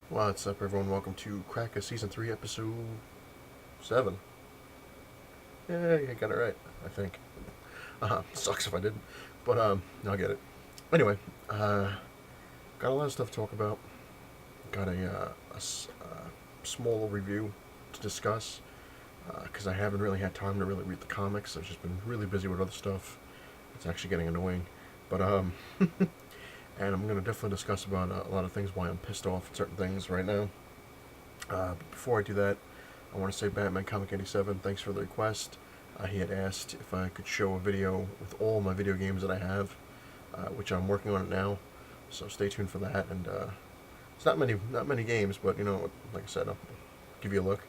What's up, everyone? Welcome to Cracka Season 3, Episode 7. Yeah, I got it right, I think. Sucks if I didn't. But, I'll get it. Anyway, got a lot of stuff to talk about. Got a small review to discuss, because I haven't really had time to really read the comics. I've just been really busy with other stuff. It's actually getting annoying. But, and I'm going to definitely discuss about a lot of things, why I'm pissed off at certain things right now. But before I do that, I want to say Batman Comic 87, thanks for the request. He had asked if I could show a video with all my video games that I have, which I'm working on it now. So stay tuned for that. And it's not many games, but like I said, I'll give you a look.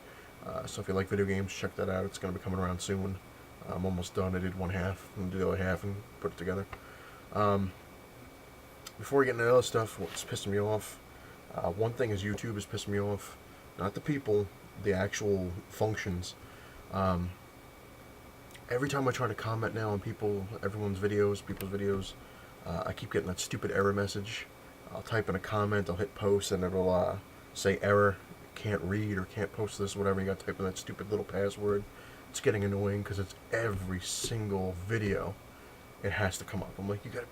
So if you like video games, check that out. It's going to be coming around soon. I'm almost done. I did one half, and do the other half, and put it together. Before we get into the other stuff, what's pissing me off? One thing is YouTube is pissing me off. Not the people, the actual functions. Every time I try to comment now on everyone's videos, I keep getting that stupid error message. I'll type in a comment, I'll hit post, and it'll say error, can't read or can't post this, whatever. You got to type in that stupid little password. It's getting annoying because it's every single video. It has to come up. I'm like, you got.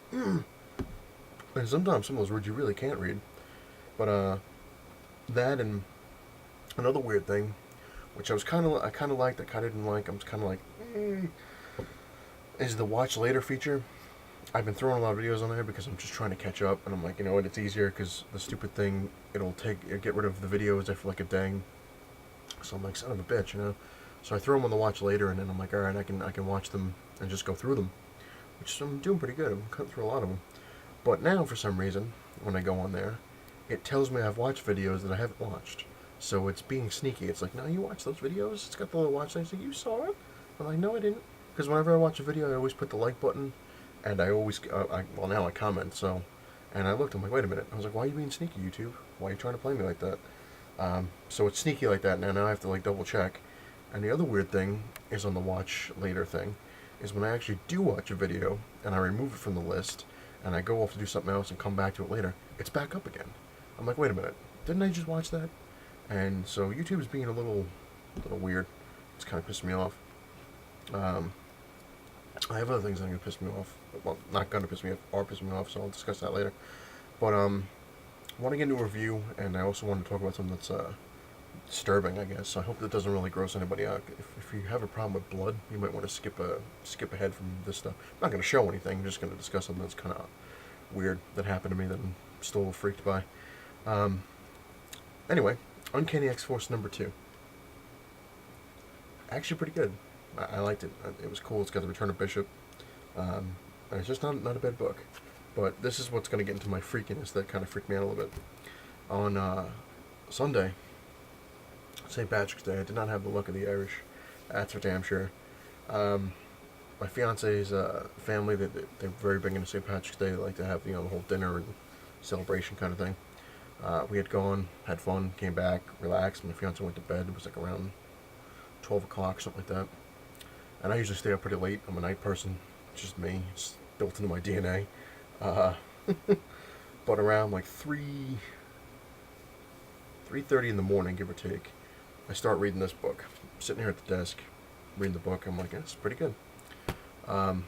And sometimes some of those words you really can't read. But that and another weird thing, which I kind of liked, I kind of didn't like. I'm kind of like, is the watch later feature. I've been throwing a lot of videos on there because I'm just trying to catch up, and I'm like, you know what, it's easier because the stupid thing, it'll get rid of the videos after like a day. So I'm like, son of a bitch. So I throw them on the watch later, and then I'm like, all right, I can watch them and just go through them, which I'm doing pretty good. I'm cutting through a lot of them. But now, for some reason, when I go on there, it tells me I've watched videos that I haven't watched. So it's being sneaky. It's like, no, you watched those videos? It's got the little watch thing. It's like, you saw it? I'm like, no, I didn't. Because whenever I watch a video, I always put the like button, and I always, well, now I comment, so. And I looked, I'm like, wait a minute. I was like, why are you being sneaky, YouTube? Why are you trying to play me like that? So it's sneaky like that. Now I have to, like, double check. And the other weird thing is on the watch later thing, is when I actually do watch a video, and I remove it from the list, and I go off to do something else and come back to it later, it's back up again. I'm like, wait a minute, didn't I just watch that? And so YouTube is being a little weird. It's kind of pissing me off. I have other things that are going to piss me off. Well, not going to piss me off, are pissing me off, so I'll discuss that later. But, I want to get into a review, and I also want to talk about something that's, disturbing, I guess. So I hope that doesn't really gross anybody out. If you have a problem with blood, you might want to skip ahead from this stuff. I'm not going to show anything. I'm just going to discuss something that's kind of weird that happened to me that I'm still a little freaked by. Anyway, Uncanny X-Force #2. Actually pretty good. I liked it. It was cool. It's got the Return of Bishop. And it's just not a bad book. But this is what's going to get into my freakiness that kind of freaked me out a little bit. On Sunday, St. Patrick's Day, I did not have the luck of the Irish. That's for damn sure. My fiance's family, they're very big into St. Patrick's Day. They like to have the whole dinner and celebration kind of thing. We had gone, had fun, came back, relaxed. My fiance went to bed. It was like around 12 o'clock, something like that. And I usually stay up pretty late. I'm a night person. It's just me. It's built into my DNA. But around like 3:30 in the morning, give or take, I start reading this book. I'm sitting here at the desk, reading the book. I'm like, yeah, it's pretty good. Um,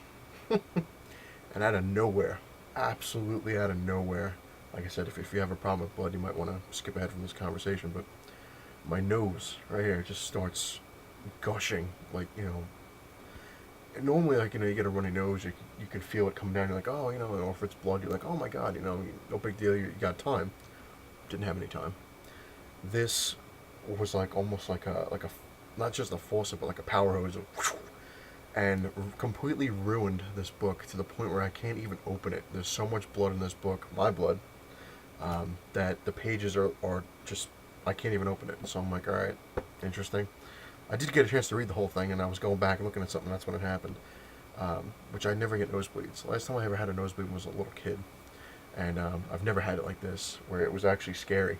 and out of nowhere, absolutely out of nowhere, like I said, if you have a problem with blood, you might want to skip ahead from this conversation, but my nose right here just starts gushing, like, normally, like, you get a runny nose, you can feel it come down, you're like, oh, or if it's blood, you're like, oh my god, no big deal, you got time. Didn't have any time. This was like almost like a not just a faucet, but like a power hose, and completely ruined this book to the point where I can't even open it. There's so much blood in this book, my blood, that the pages are just, I can't even open it. So I'm like, all right, interesting. I did get a chance to read the whole thing, and I was going back and looking at something. That's when it happened, which I never get nosebleeds. The last time I ever had a nosebleed was a little kid, and I've never had it like this, where it was actually scary.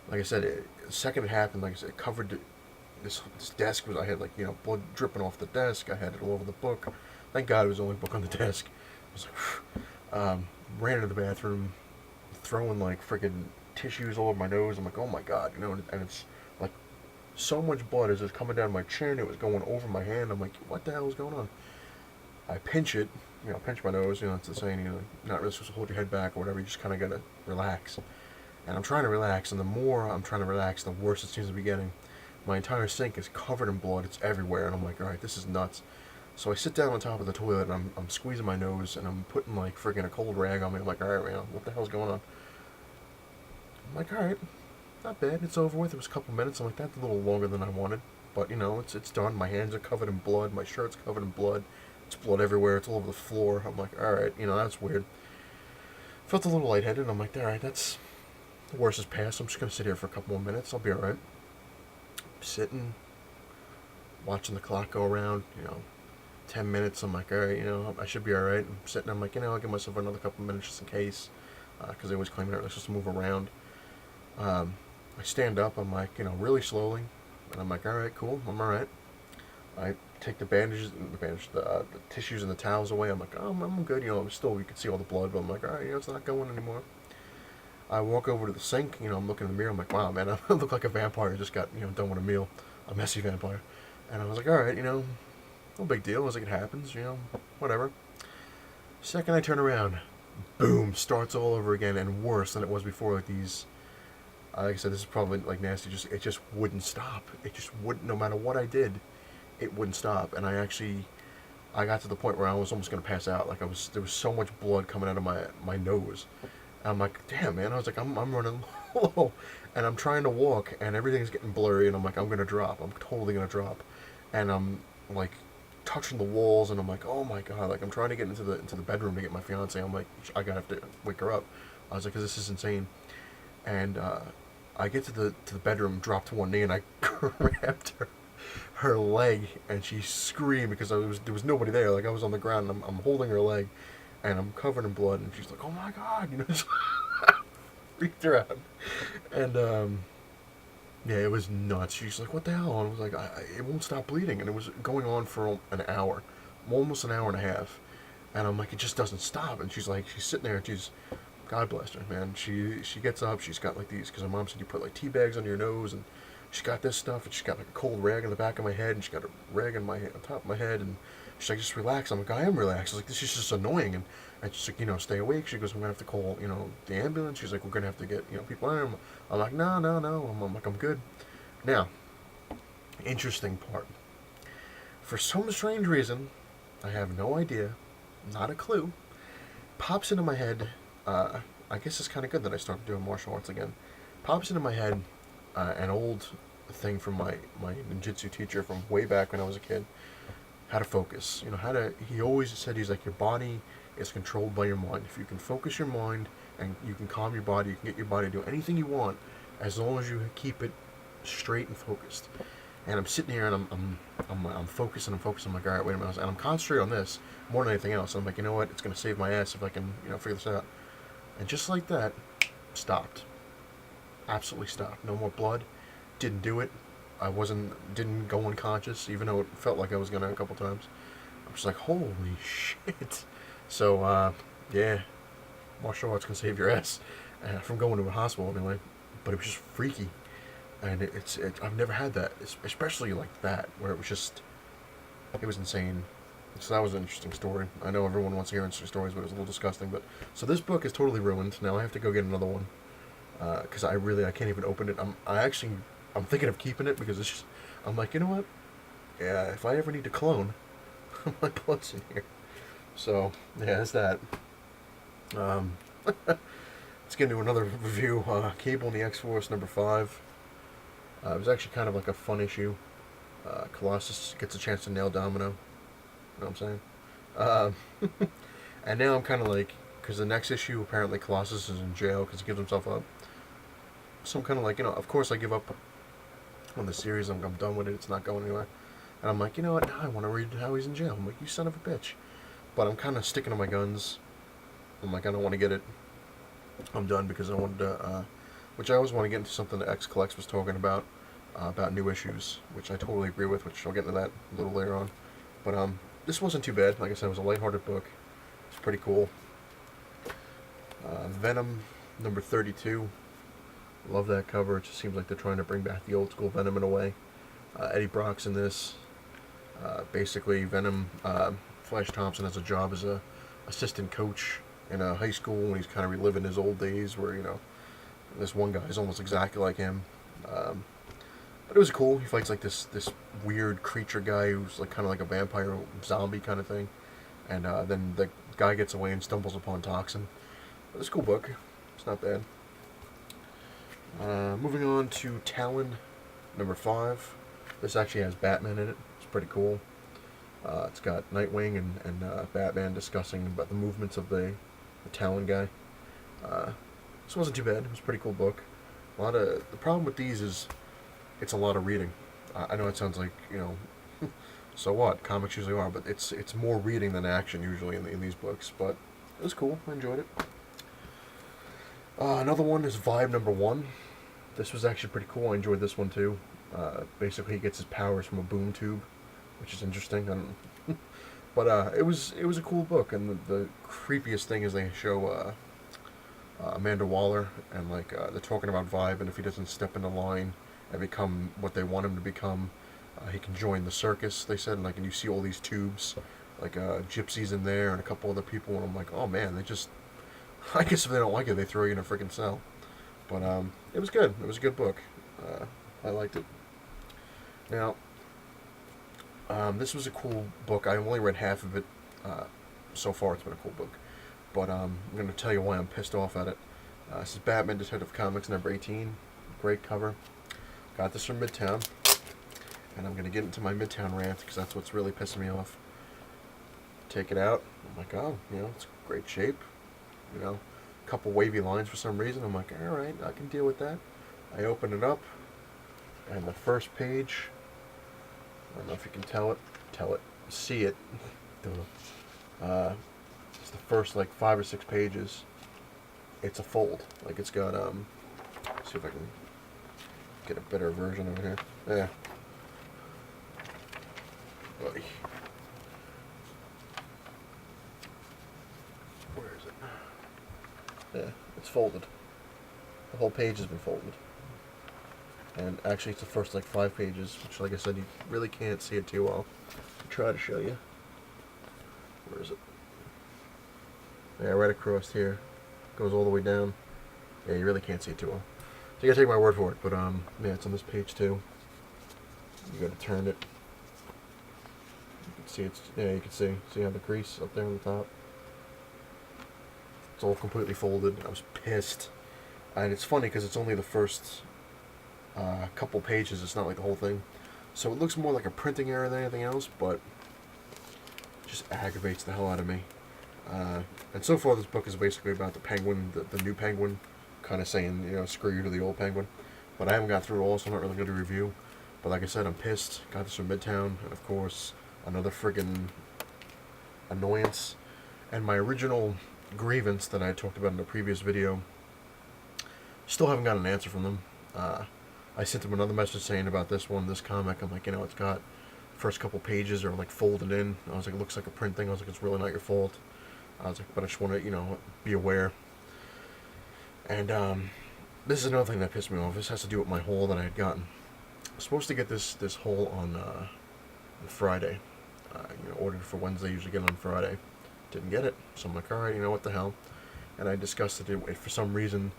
Like I said, the second it happened, like I said, it covered this desk. I had like blood dripping off the desk. I had it all over the book. Thank God it was the only book on the desk. I was like, ran into the bathroom, throwing like freaking tissues all over my nose. I'm like, oh my god, you know, and it's like so much blood is just coming down my chin. It was going over my hand. I'm like, what the hell is going on? I pinch it, you know, pinch my nose. You know, it's the saying, you know, not really supposed to hold your head back or whatever. You just kind of gotta relax. And I'm trying to relax, and the more I'm trying to relax, the worse it seems to be getting. My entire sink is covered in blood. It's everywhere, and I'm like, all right, this is nuts. So I sit down on top of the toilet, and I'm squeezing my nose, and I'm putting like freaking a cold rag on me. I'm like, all right, man, what the hell's going on? I'm like, all right, not bad. It's over with. It was a couple minutes. I'm like, that's a little longer than I wanted, but you know, it's done. My hands are covered in blood. My shirt's covered in blood. It's blood everywhere. It's all over the floor. I'm like, all right, you know, that's weird. Felt a little lightheaded. I'm like, all right, that's the worst is past. I'm just gonna sit here for a couple more minutes. I'll be all right. Sitting, watching the clock go around. You know, 10 minutes. I'm like, all right, you know, I should be all right. I'm sitting. I'm like, you know, I'll give myself another couple minutes just in case, because they always claim that it's just to move around. I stand up. I'm like, you know, really slowly, and I'm like, all right, cool. I'm all right. I take the tissues and the towels away. I'm like, oh, I'm good. You know, I'm still, you can see all the blood, but I'm like, all right, you know, it's not going anymore. I walk over to the sink. You know, I'm looking in the mirror. I'm like, wow, man, I look like a vampire. Just got, you know, done with a meal, a messy vampire. And I was like, all right, you know, no big deal. I was like, it happens, you know, whatever. Second I turn around, boom, starts all over again, and worse than it was before. Like these, like I said, this is probably like nasty. It just wouldn't stop. It just wouldn't. No matter what I did, it wouldn't stop. And I got to the point where I was almost gonna pass out. Like there was so much blood coming out of my nose. And I'm like, damn, man. I was like, I'm running low, and I'm trying to walk, and everything's getting blurry, and I'm like, I'm gonna drop. I'm totally gonna drop, and I'm like touching the walls, and I'm like, oh my god. Like I'm trying to get into the bedroom to get my fiance. I'm like, I gotta have to wake her up. I was like, 'cause this is insane. And I get to the bedroom, drop to one knee, and I grabbed her leg, and she screamed because there was nobody there. Like I was on the ground, and I'm holding her leg, and I'm covered in blood, and she's like, oh my god, you know, just freaked her out. And yeah, it was nuts. She's like, what the hell? And I was like, it won't stop bleeding, and it was going on for an hour, almost an hour and a half. And I'm like, it just doesn't stop. And she's like, she's sitting there, and she's, God bless her, man. She gets up. She's got like these, because her mom said you put like tea bags under your nose, and she's got this stuff, and she's got like a cold rag on the back of my head, and she's got a rag on on top of my head, and she's like, just relax. I'm like, I am relaxed. I was like, this is just annoying, and she's like, you know, stay awake. She goes, I'm gonna have to call, you know, the ambulance. She's like, we're gonna have to get, you know, people in. I'm like, no. I'm like, I'm good. Now, interesting part. For some strange reason, I have no idea, not a clue, pops into my head. I guess it's kind of good that I started doing martial arts again. Pops into my head an old thing from my ninjutsu teacher from way back when I was a kid. How to focus. You know, he always said, he's like, your body is controlled by your mind. If you can focus your mind and you can calm your body, you can get your body to do anything you want as long as you keep it straight and focused. And I'm sitting here, and I'm focused, and I'm focused. I'm like, all right, wait a minute. And I'm concentrating on this more than anything else. I'm like, you know what? It's going to save my ass if I can, you know, figure this out. And just like that, stopped. Absolutely stopped. No more blood. Didn't do it. Didn't go unconscious, even though it felt like I was going to a couple times. I'm just like, holy shit. So, yeah, martial arts can save your ass from going to a hospital anyway. But it was just freaky. And I've never had that, especially like that, where it was insane. So that was an interesting story. I know everyone wants to hear interesting stories, but it was a little disgusting. But so this book is totally ruined. Now I have to go get another one because I can't even open it. I'm thinking of keeping it because I'm like, you know what? Yeah, if I ever need to clone, my blood's in here. So yeah, that's that. Let's get into another review. Cable and the X-Force #5. It was actually kind of like a fun issue. Colossus gets a chance to nail Domino. You know what I'm saying? And now I'm kind of like, because the next issue, apparently Colossus is in jail because he gives himself up. So I'm kind of like, you know, of course I give up on the series. I'm done with it. It's not going anywhere. And I'm like, you know what? Now I want to read how he's in jail. I'm like, you son of a bitch. But I'm kind of sticking to my guns. I'm like, I don't want to get it. I'm done because I wanted to, which I always want to get into something that X Collects was talking about new issues, which I totally agree with, which I'll get into that a little later on. But this wasn't too bad. Like I said, it was a lighthearted book. It's pretty cool. Venom Number 32. Love that cover. It just seems like they're trying to bring back the old school Venom in a way. Eddie Brock's in this. Basically, Venom, Flash Thompson has a job as a assistant coach in a high school, and he's kind of reliving his old days where, this one guy is almost exactly like him. But it was cool. He fights like this weird creature guy who's like kind of like a vampire zombie kind of thing. And then the guy gets away and stumbles upon Toxin. But it's a cool book. It's not bad. Moving on to Talon, number 5. This actually has Batman in it. It's pretty cool. It's got Nightwing and Batman discussing about the movements of the Talon guy. This wasn't too bad. It was a pretty cool book. The problem with these is it's a lot of reading. I know it sounds like, so what? Comics usually are, but it's more reading than action usually in these books. But it was cool. I enjoyed it. Another one is Vibe number 1. This was actually pretty cool. I enjoyed this one too. Basically, he gets his powers from a boom tube, which is interesting. I don't know. But it was a cool book, and the creepiest thing is they show Amanda Waller, and they're talking about Vibe, and if he doesn't step into line and become what they want him to become, he can join the circus. They said, and you see all these tubes, gypsies in there, and a couple other people, and I'm like, oh man, they just. I guess if they don't like it, they throw you in a freaking cell. But it was good. It was a good book. I liked it. Now, this was a cool book. I only read half of it. So far, it's been a cool book. But I'm going to tell you why I'm pissed off at it. This is Batman Detective Comics number 18. Great cover. Got this from Midtown. And I'm going to get into my Midtown rant because that's what's really pissing me off. Take it out. I'm like, oh, it's great shape. A couple wavy lines for some reason. I'm like, alright, I can deal with that. I open it up, and the first page, I don't know if you can see it. It's the first 5 or 6 pages. It's a fold. It's got, see if I can get a better version over here. Yeah. Buddy. Where is it? Yeah, it's folded. The whole page has been folded. And actually it's the first 5 pages, which like I said, you really can't see it too well. I'll try to show you. Where is it? Yeah, right across here. Goes all the way down. Yeah, you really can't see it too well. So you gotta take my word for it, but yeah, it's on this page too. You gotta turn it. You can see you can see how the crease up there on the top. It's all completely folded. I was pissed. And it's funny because it's only the first couple pages. It's not like the whole thing. So it looks more like a printing error than anything else, but it just aggravates the hell out of me. And so far this book is basically about the Penguin, the new Penguin, kind of saying, screw you to the old Penguin. But I haven't got through it all, so I'm not really going to review. But like I said, I'm pissed. Got this from Midtown, and of course, another friggin' annoyance. And my original grievance that I talked about in the previous video, still haven't got an answer from them. I sent them another message saying about this comic. I'm like, it's got first couple pages are folded in. I was like, it looks like a print thing. I was like, it's really not your fault. I was like, but I just want to, be aware. And this is another thing that pissed me off. This has to do with my haul that I had gotten. I was supposed to get this haul on Friday. Ordered for Wednesday. Usually get it on Friday. Didn't get it. So I'm like, alright, what the hell. And I discussed it. For some reason,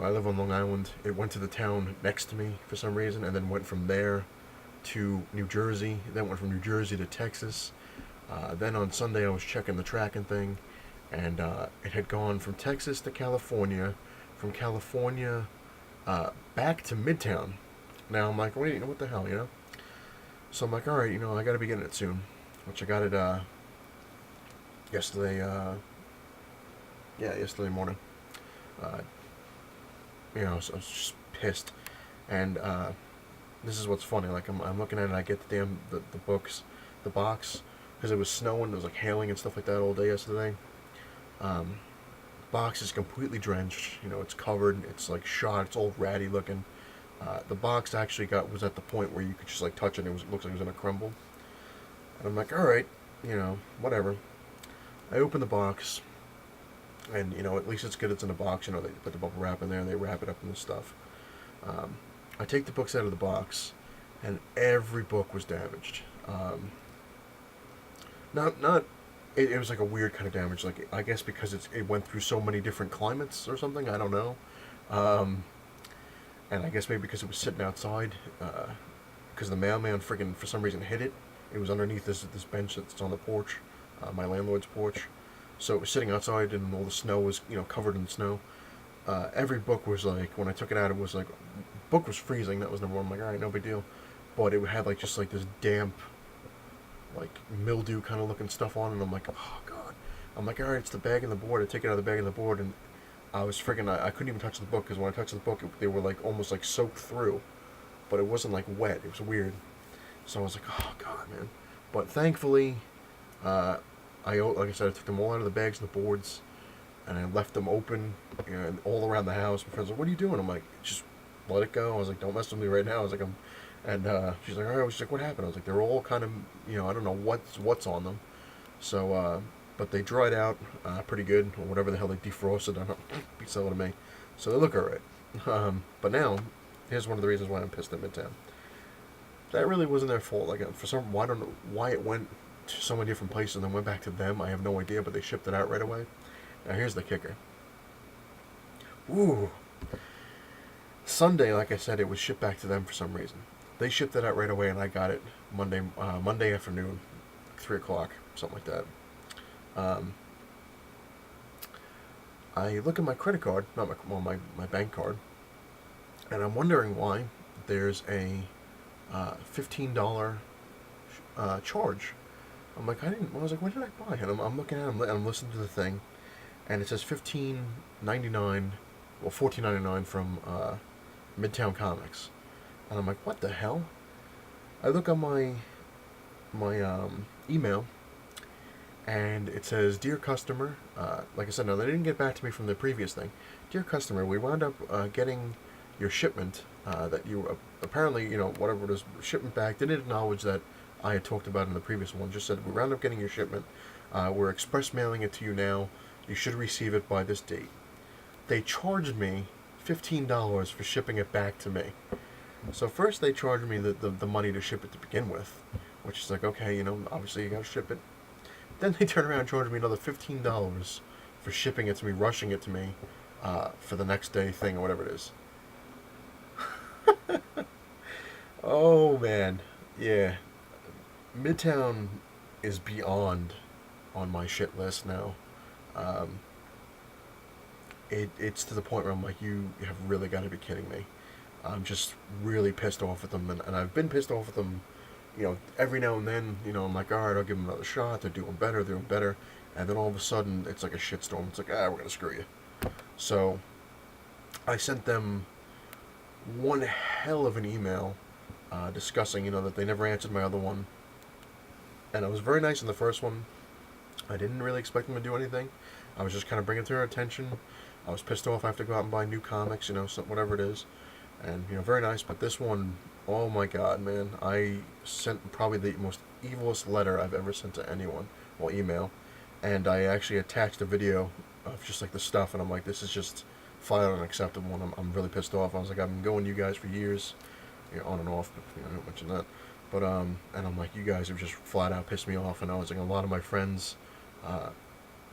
I live on Long Island. It went to the town next to me for some reason, and then went from there to New Jersey. Then went from New Jersey to Texas. Then on Sunday I was checking the tracking thing, and it had gone from Texas to California, from California back to Midtown. Now I'm like, wait, what the hell, So I'm like, alright, I gotta be getting it soon. Which I got it yesterday, yesterday morning. So I was just pissed. And this is what's funny, I'm looking at it, I get the books, the box, because it was snowing, it was hailing and stuff like that all day yesterday. Box is completely drenched, it's covered, it's shot, it's all ratty looking. The box actually was at the point where you could just touch it and it looks like it was gonna crumble. And I'm like, alright, whatever. I open the box, And, you know, at least it's good it's in a box. You know, they put the bubble wrap in there and they wrap it up in this stuff. I take the books out of the box, and every book was damaged. Not it was like a weird kind of damage. Like, I guess because it went through so many different climates or something. I don't know. Um, and I guess maybe because it was sitting outside, because the mailman friggin' for some reason hit it. It was underneath this bench that's on the porch, my landlord's porch. So it was sitting outside, and all the snow was, you know, covered in snow. Every book was like, when I took it out, it was like, book was freezing. That was number one. I'm like, all right, no big deal. But it had like just like this damp, like mildew kind of looking stuff on, and I'm like, oh god. I'm like, all right, it's the bag and the board. I take it out of the bag and the board, and I was freaking. I couldn't even touch the book because when I touched the book, they were like almost like soaked through, but it wasn't like wet. It was weird. So I was like, oh god, man. But thankfully, uh, like I said, I took them all out of the bags and the boards, and I left them open, you know, all around the house. My friends were like, what are you doing? I'm like, just let it go. I was like, don't mess with me right now. I was like, and she's like, all right. She's like, what happened? I was like, they're all kind of, you know, I don't know what's on them. So, but they dried out pretty good, or whatever the hell they defrosted. I don't know, be selling to me. So they look alright. But now, here's one of the reasons why I'm pissed at Midtown. That really wasn't their fault. Like, for some, I don't know why it went to so many different places and then went back to them. I have no idea, but they shipped it out right away. Now here's the kicker. Ooh. Sunday, like I said, it was shipped back to them for some reason. They shipped it out right away, and I got it Monday afternoon, 3 o'clock, something like that. Um, I look at my credit card, not my bank card, and I'm wondering why there's a $15 charge. I'm like, I was like, what did I buy? And I'm looking at it, and I'm listening to the thing, and it says $15.99, well, $14.99 from Midtown Comics, and I'm like, what the hell? I look on my email, and it says, dear customer, like I said, now they didn't get back to me from the previous thing. Dear customer, we wound up getting your shipment that you apparently, you know, whatever it is, shipment back. Didn't acknowledge that I had talked about in the previous one. Just said we wound up getting your shipment. We're express mailing it to you now. You should receive it by this date. They charged me $15 for shipping it back to me. So first they charged me the money to ship it to begin with, which is like, okay, you know, obviously you gotta ship it. Then they turn around and charge me another $15 for shipping it to me, rushing it to me for the next day thing or whatever it is. Oh man, yeah. Midtown is beyond on my shit list now. Um, it's to the point where I'm like, you have really got to be kidding me. I'm just really pissed off at them, and I've been pissed off at them, you know, every now and then. You know, I'm like, all right, I'll give them another shot. They're doing better, and then all of a sudden, it's like a shitstorm. It's like, we're gonna screw you. So, I sent them one hell of an email discussing, you know, that they never answered my other one, and I was very nice in the first one. I didn't really expect them to do anything. I was just kind of bringing it to their attention. I was pissed off. I have to go out and buy new comics, you know, whatever it is, and you know, very nice. But this one, oh my god, man! I sent probably the most evilest letter I've ever sent to anyone, well, email, and I actually attached a video of just like the stuff, and I'm like, this is just flat out unacceptable. And I'm really pissed off. I was like, I've been going to you guys for years, you know, on and off, but you know, I don't mention that. But and I'm like, you guys have just flat out pissed me off, and I was like, a lot of my friends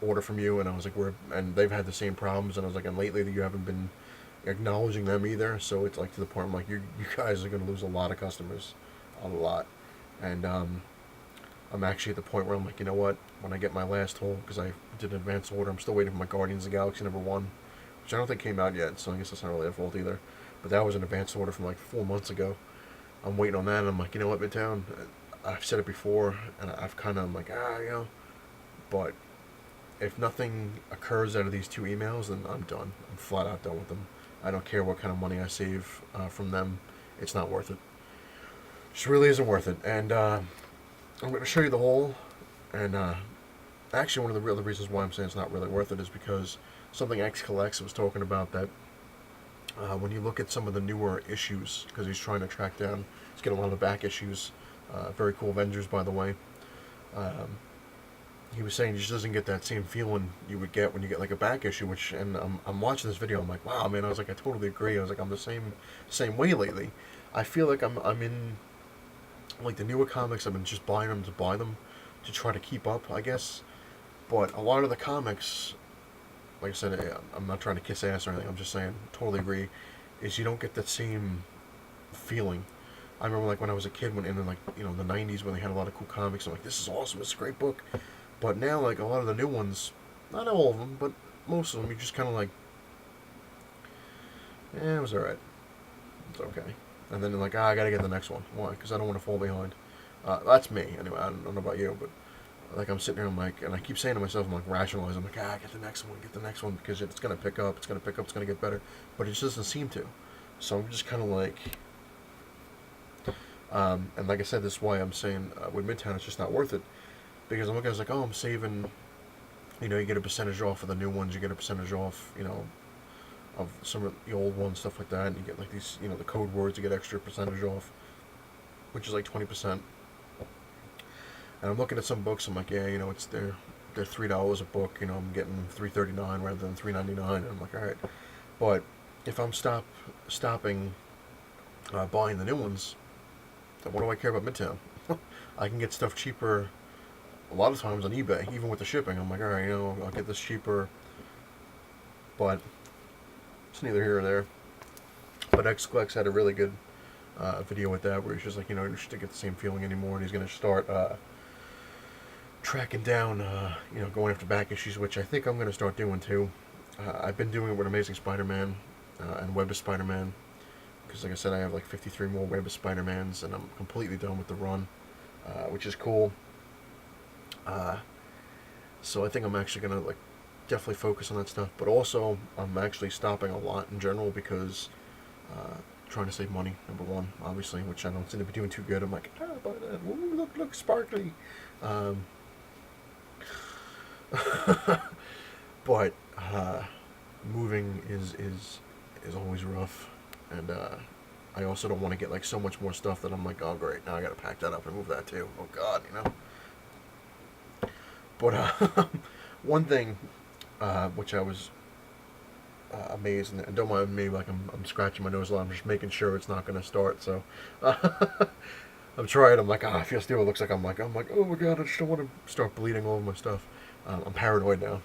order from you, and I was like, and they've had the same problems, and I was like, and lately you haven't been acknowledging them either, so it's like to the point I'm like, you guys are going to lose a lot of customers, a lot, and I'm actually at the point where I'm like, you know what, when I get my last haul, because I did an advance order, I'm still waiting for my Guardians of the Galaxy #1, which I don't think came out yet, so I guess that's not really their fault either, but that was an advance order from like 4 months ago. I'm waiting on that, and I'm like, you know what, Midtown, I've said it before, and I've kind of, I'm like, you know, but if nothing occurs out of these 2 emails, then I'm done. I'm flat out done with them. I don't care what kind of money I save from them. It's not worth it. It just really isn't worth it. And I'm going to show you the whole. And actually, one of the real reasons why I'm saying it's not really worth it is because something X Collects was talking about that when you look at some of the newer issues, because he's trying to track down, he's getting a lot of the back issues. Very cool Avengers, by the way. he was saying he just doesn't get that same feeling you would get when you get like a back issue. Which, and I'm watching this video, I'm like, wow, man. I was like, I totally agree. I was like, I'm the same way lately. I feel like I'm in like the newer comics. I've been just buying them to buy them to try to keep up, I guess. But a lot of the comics, like I said, I'm not trying to kiss ass or anything. I'm just saying, totally agree. Is you don't get that same feeling. I remember like when I was a kid, when in like the '90s when they had a lot of cool comics. I'm like, this is awesome. It's a great book. But now like a lot of the new ones, not all of them, but most of them, you just kind of like, it was alright. It's okay. And then like, I gotta get the next one. Why? Because I don't want to fall behind. That's me anyway. I don't know about you, but like I'm sitting here, I'm like, and I keep saying to myself, I'm like rationalizing, I'm like, get the next one, because it's gonna pick up, it's gonna get better, but it just doesn't seem to. So I'm just kind of like, and like I said, this is why I'm saying with Midtown, it's just not worth it, because I'm looking, I was like, oh, I'm saving, you get a percentage off of the new ones, you get a percentage off, of some of the old ones, stuff like that, and you get like these, the code words, you get extra percentage off, which is like 20%. And I'm looking at some books. I'm like, yeah, it's they're $3 a book. I'm getting $3.39 rather than $3.99. And I'm like, all right. But if I'm stopping buying the new ones, then what do I care about Midtown? I can get stuff cheaper a lot of times on eBay, even with the shipping. I'm like, all right, I'll get this cheaper. But it's neither here or there. But XQuex had a really good video with that, where he's just like, you should get the same feeling anymore, and he's going to start tracking down, going after back issues, which I think I'm going to start doing too. I've been doing it with Amazing Spider-Man and Web of Spider-Man, because like I said, I have like 53 more Web of Spider-Mans, and I'm completely done with the run, which is cool. So I think I'm actually going to like definitely focus on that stuff, but also I'm actually stopping a lot in general, because trying to save money, number one, obviously, which I don't seem to be doing too good. I'm like, but ooh, look sparkly. But moving is always rough, and I also don't want to get like so much more stuff that I'm like, oh great, now I got to pack that up and move that too. Oh God, But one thing which I was amazed, and don't mind me, like I'm scratching my nose a lot. I'm just making sure it's not going to start. So I'm trying. I'm like, I feel still. It looks like I'm like, oh my God, I just don't want to start bleeding all over my stuff. I'm paranoid now.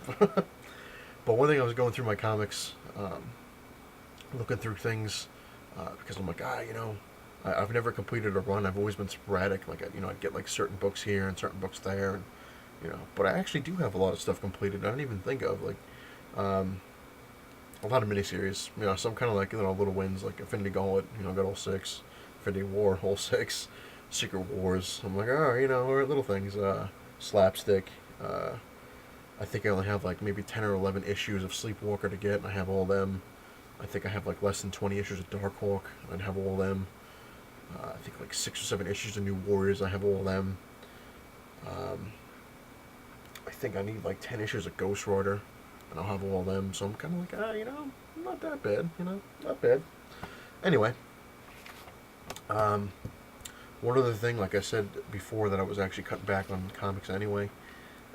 But one thing, I was going through my comics, looking through things, because I'm like, I've never completed a run. I've always been sporadic. Like, I'd get like certain books here and certain books there, and But I actually do have a lot of stuff completed. I didn't even think of like a lot of miniseries. Some kind of like little wins, like Infinity Gauntlet. Got all 6. Infinity War, all 6. Secret Wars. I'm like, or little things. Slapstick. I think I only have like maybe 10 or 11 issues of Sleepwalker to get, and I have all them. I think I have like less than 20 issues of Darkhawk, and I have all them. I think like 6 or 7 issues of New Warriors, I have all them. I think I need like 10 issues of Ghost Rider, and I'll have all them. So I'm kind of like, not that bad, not bad. Anyway, one other thing, like I said before, that I was actually cutting back on comics anyway,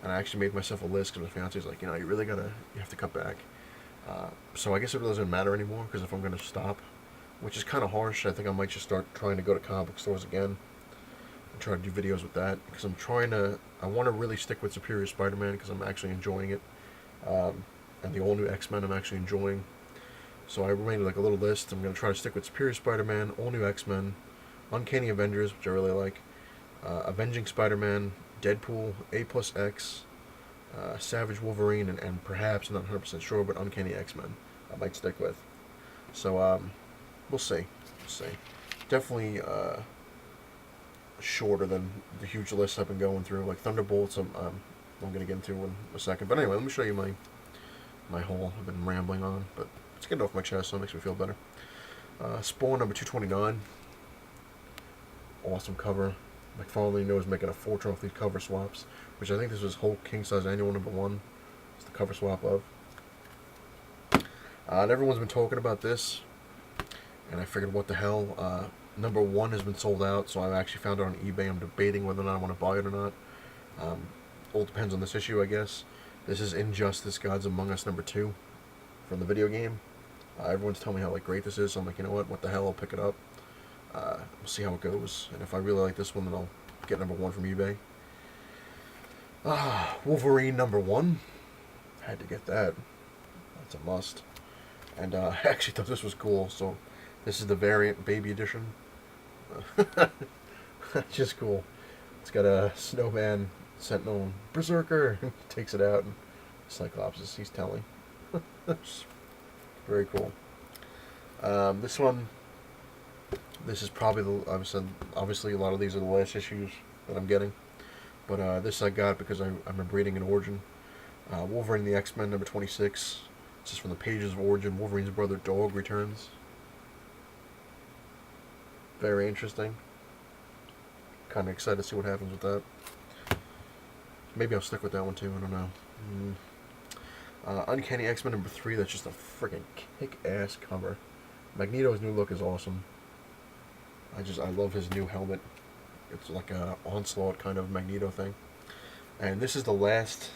and I actually made myself a list, because my fiance's like, you have to cut back. So I guess it doesn't matter anymore, because if I'm going to stop, which is kind of harsh, I think I might just start trying to go to comic book stores again and try to do videos with that, because I want to really stick with Superior Spider-Man, because I'm actually enjoying it, and the all-new X-Men I'm actually enjoying. So I made like a little list. I'm going to try to stick with Superior Spider-Man, all-new X-Men, Uncanny Avengers, which I really like, Avenging Spider-Man, Deadpool, A+X, Savage Wolverine, and perhaps, I'm not 100% sure, but Uncanny X-Men I might stick with. So we'll see. Definitely shorter than the huge list I've been going through. Like Thunderbolts, I'm going to get into in a second. But anyway, let me show you my haul. I've been rambling on, but let's get it off my chest so it makes me feel better. Spawn number 229. Awesome cover. McFarlane knows making a fortune off these cover swaps, which I think this was Hulk King Size Annual number 1. It's the cover swap of. And everyone's been talking about this, and I figured, what the hell. Number 1 has been sold out, so I actually found it on eBay. I'm debating whether or not I want to buy it or not. all depends on this issue, I guess. This is Injustice Gods Among Us #2 from the video game. Everyone's telling me how like great this is, so I'm like, you know what the hell, I'll pick it up. We'll see how it goes, and if I really like this one, then I'll get #1 from eBay. Wolverine #1. Had to get that. That's a must. And I actually thought this was cool, so this is the variant baby edition. Just cool. It's got a snowman, sentinel, berserker. Takes it out, and Cyclops he's telling. Very cool. This one, this is probably obviously a lot of these are the last issues that I'm getting, but this I got because I remember reading in Origin. Wolverine and the X-Men #26. This is from the pages of Origin. Wolverine's brother Dog returns. Very interesting. Kind of excited to see what happens with that. Maybe I'll stick with that one too. I don't know. Uncanny X-Men #3. That's just a freaking kick-ass cover. Magneto's new look is awesome. I love his new helmet. It's like a onslaught kind of Magneto thing. And this is the last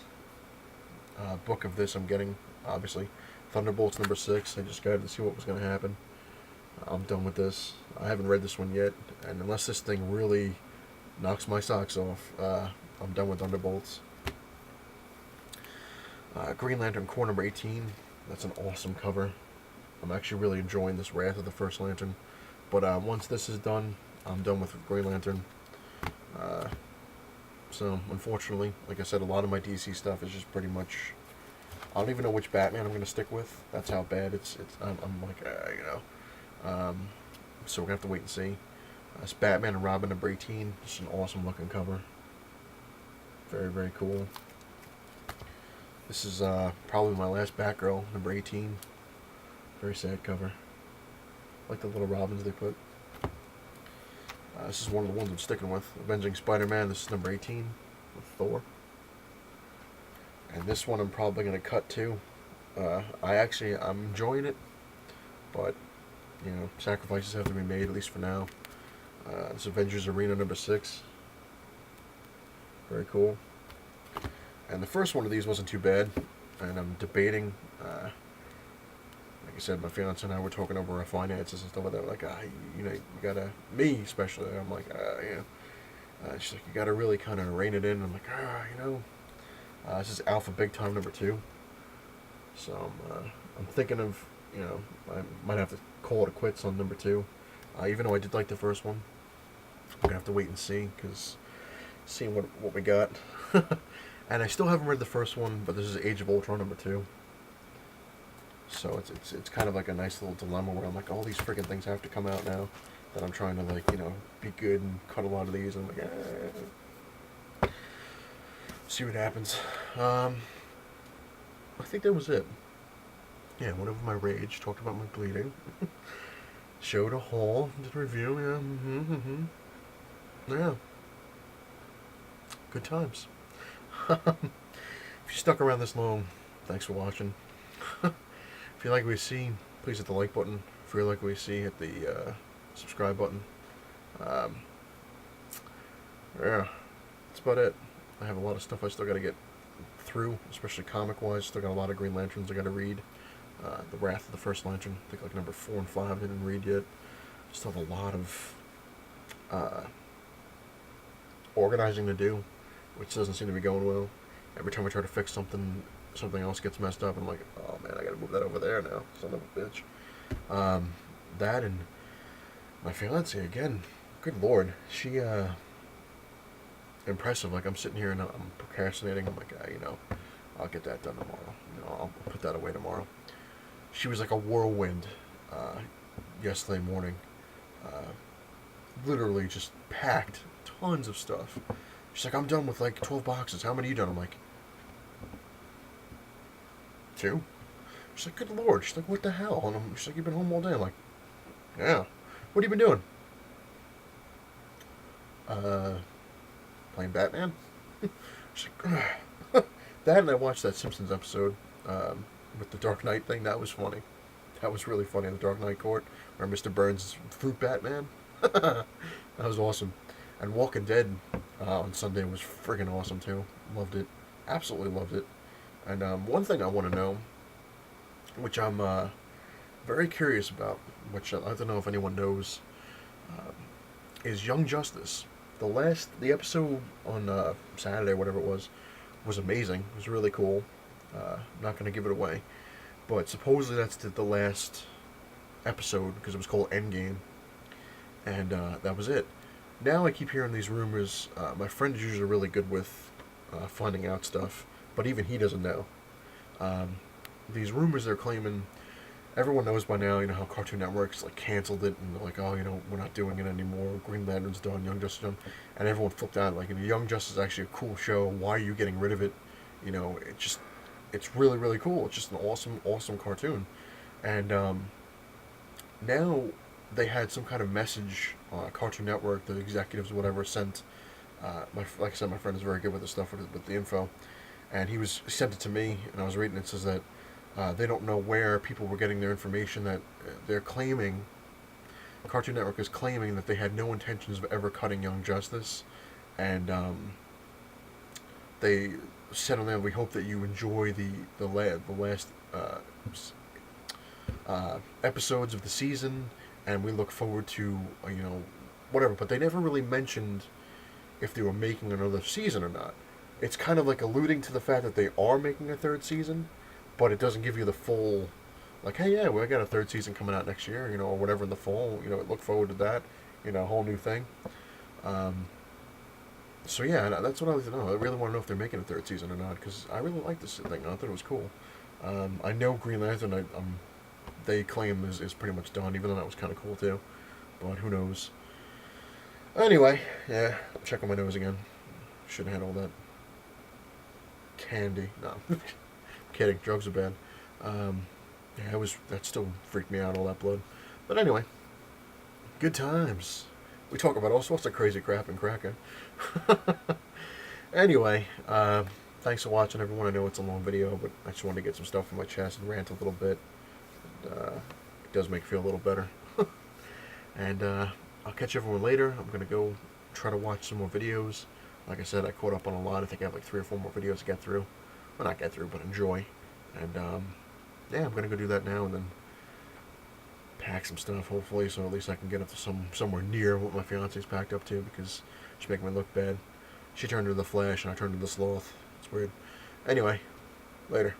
book of this I'm getting. Obviously, Thunderbolts #6. I just got to see what was going to happen. I'm done with this. I haven't read this one yet, and unless this thing really knocks my socks off, I'm done with Thunderbolts. Green Lantern Corps #18. That's an awesome cover. I'm actually really enjoying this Wrath of the First Lantern. But once this is done, I'm done with Green Lantern. So, unfortunately, like I said, a lot of my DC stuff is just pretty much... I don't even know which Batman I'm going to stick with. That's how bad I'm like, you know. So we're going to have to wait and see. It's Batman and Robin #18. Just an awesome looking cover. Very, very cool. This is probably my last Batgirl, #18. Very sad cover. I like the little robins they put. This is one of the ones I'm sticking with. Avenging Spider-Man. This is #18 with Thor. And this one I'm probably going to cut too. I'm enjoying it, but you know, sacrifices have to be made, at least for now. This Avengers Arena #6. Very cool. And the first one of these wasn't too bad, and I'm debating. Like I said, my fiance and I were talking over our finances and stuff like that. We're like, you know, you gotta, me especially. I'm like, yeah. She's like, you gotta really kind of rein it in. I'm like, you know. This is Alpha Big Time #2. So I'm thinking of, you know, I might have to call it quits on #2. Even though I did like the first one, I'm gonna have to wait and see, because seeing what we got. And I still haven't read the first one, but this is Age of Ultron #2. So it's kind of like a nice little dilemma where I'm like, all these freaking things have to come out now that I'm trying to, like, you know, be good and cut a lot of these. And I'm like, see what happens. I think that was it. Yeah, went over my rage, talked about my bleeding, showed a haul, did a review. Yeah. Good times. If you stuck around this long, thanks for watching. If you like what you see, please hit the like button. If you like what you see, hit the subscribe button. Yeah, that's about it. I have a lot of stuff I still got to get through, especially comic-wise. Still got a lot of Green Lanterns I got to read. The Wrath of the First Lantern, I think like #4 and 5 I didn't read yet. Still have a lot of organizing to do, which doesn't seem to be going well. Every time I try to fix something else gets messed up, and I'm like, oh man, I gotta move that over there now, son of a bitch. That and my fiance again, good lord, she impressive. Like, I'm sitting here and I'm procrastinating. I'm like, you know, I'll get that done tomorrow. You know, I'll put that away tomorrow. She was like a whirlwind yesterday morning. Literally just packed tons of stuff. She's like, I'm done with like 12 boxes. How many are you done? I'm like, 2. She's like, good lord. She's like, what the hell? And she's like, you've been home all day. I'm like, yeah. What have you been doing? Playing Batman. She's like, that, and I watched that Simpsons episode with the Dark Knight thing. That was funny. That was really funny. The Dark Knight Court, where Mr. Burns is Fruit Batman. That was awesome. And Walking Dead on Sunday was friggin' awesome too. Loved it. Absolutely loved it. And one thing I want to know, which I'm very curious about, which I don't know if anyone knows, is Young Justice. The episode on Saturday, whatever it was amazing. It was really cool. I'm not going to give it away, but supposedly that's the last episode because it was called Endgame, and that was it. Now I keep hearing these rumors. My friend is usually really good with finding out stuff, but even he doesn't know. Um, these rumors they're claiming, everyone knows by now, how Cartoon Network's like canceled it and they're like, oh, we're not doing it anymore. Green Lantern's done, Young Justice done, and everyone flipped out like, Young Justice is actually a cool show. Why are you getting rid of it? It's really really cool. It's just an awesome cartoon, and now they had some kind of message on Cartoon Network. The executives, or whatever, sent. Like I said, my friend is very good with the stuff with the info, and he sent it to me, and I was reading. It says that they don't know where people were getting their information. That they're claiming, Cartoon Network is claiming that they had no intentions of ever cutting Young Justice, and they said on there, we hope that you enjoy the last episodes of the season, and we look forward to whatever. But they never really mentioned if they were making another season or not. It's kind of like alluding to the fact that they are making a third season, but it doesn't give you the full, like, hey, yeah, we got a third season coming out next year, or whatever in the fall. Look forward to that, a whole new thing. So yeah, that's what I like to know. I really want to know if they're making a third season or not, because I really like this thing. I thought it was cool. I know Green Lantern, they claim is pretty much done, even though that was kind of cool too. But who knows? Anyway, yeah, I'm checking my nose again. Shouldn't have had all that candy. No, I'm kidding. Drugs are bad. Yeah, that still freaked me out, all that blood. But anyway, good times. We talk about all sorts of crazy crap in cracka. Anyway, thanks for watching, everyone. I know it's a long video, but I just wanted to get some stuff from my chest and rant a little bit. It does make me feel a little better. And I'll catch everyone later. I'm going to go try to watch some more videos. Like I said, I caught up on a lot. I think I have like 3 or 4 more videos to get through. Well, not get through, but enjoy. And yeah, I'm going to go do that now and then pack some stuff, hopefully, so at least I can get up to somewhere near what my fiance's packed up to, because she's making me look bad. She turned into the Flash and I turned into the Sloth. It's weird. Anyway, later.